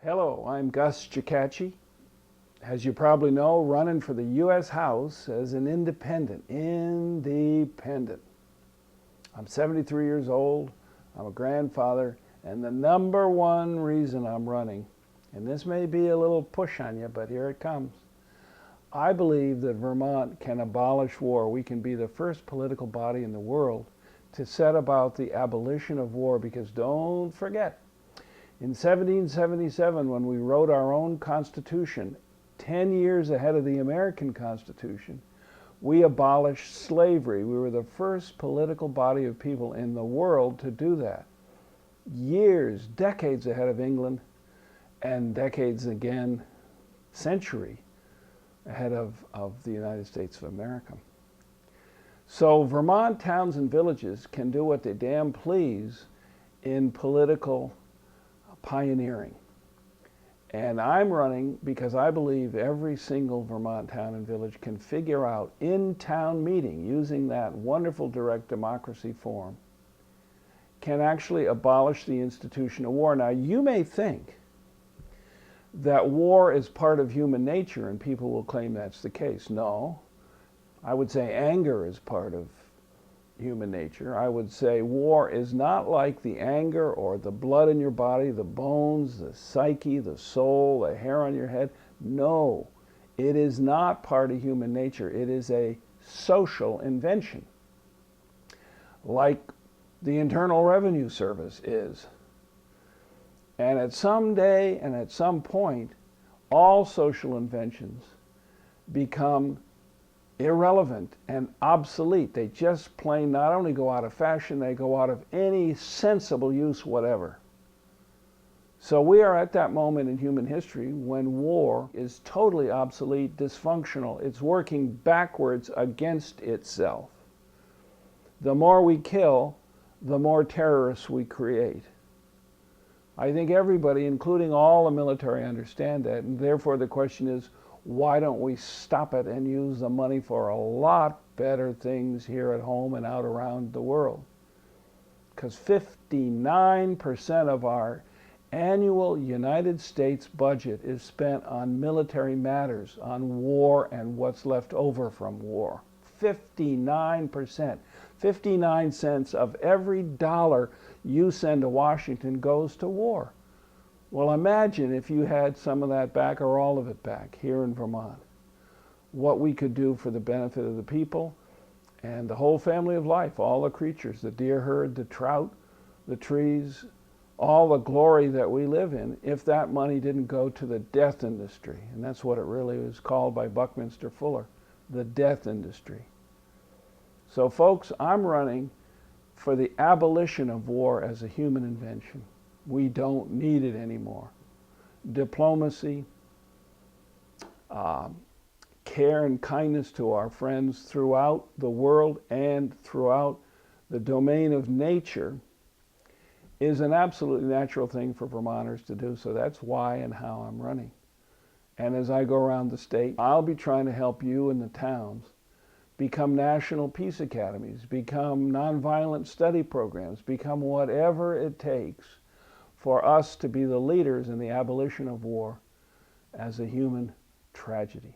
Hello, I'm Gus Jaccaci. As you probably know, running for the U.S. House as an independent. I'm 73 years old, I'm a grandfather, and the number one reason I'm running, and this may be a little push on you, but here it comes. I believe that Vermont can abolish war. We can be the first political body in the world to set about the abolition of war, because don't forget, in 1777, when we wrote our own Constitution, 10 years ahead of the American Constitution, we abolished slavery. We were the first political body of people in the world to do that. Years, decades ahead of England, and decades again, century ahead of the United States of America. So Vermont towns and villages can do what they damn please in political pioneering. And I'm running because I believe every single Vermont town and village can figure out in town meeting, using that wonderful direct democracy form, can actually abolish the institution of war. Now, you may think that war is part of human nature, and people will claim that's the case. No, I would say anger is part of human nature. I would say war is not like the anger or the blood in your body, the bones, the psyche, the soul, the hair on your head. No, it is not part of human nature. It is a social invention, like the Internal Revenue Service is. And at some day and at some point, all social inventions become irrelevant and obsolete. They just plain not only go out of fashion, they go out of any sensible use whatever. So we are at that moment in human history when war is totally obsolete, dysfunctional. It's working backwards against itself. The more we kill, the more terrorists we create. I think everybody, including all the military, understand that, and therefore the question is, why don't we stop it and use the money for a lot better things here at home and out around the world? Because 59% of our annual United States budget is spent on military matters, on war and what's left over from war. 59%. 59 cents of every dollar you send to Washington goes to war. Well, imagine if you had some of that back or all of it back here in Vermont. What we could do for the benefit of the people and the whole family of life, all the creatures, the deer herd, the trout, the trees, all the glory that we live in, if that money didn't go to the death industry. And that's what it really is called by Buckminster Fuller, the death industry. So folks, I'm running for the abolition of war as a human invention. We don't need it anymore. Diplomacy, care and kindness to our friends throughout the world and throughout the domain of nature is an absolutely natural thing for Vermonters to do. So that's why and how I'm running. And as I go around the state, I'll be trying to help you in the towns become national peace academies, become nonviolent study programs, become whatever it takes for us to be the leaders in the abolition of war as a human tragedy.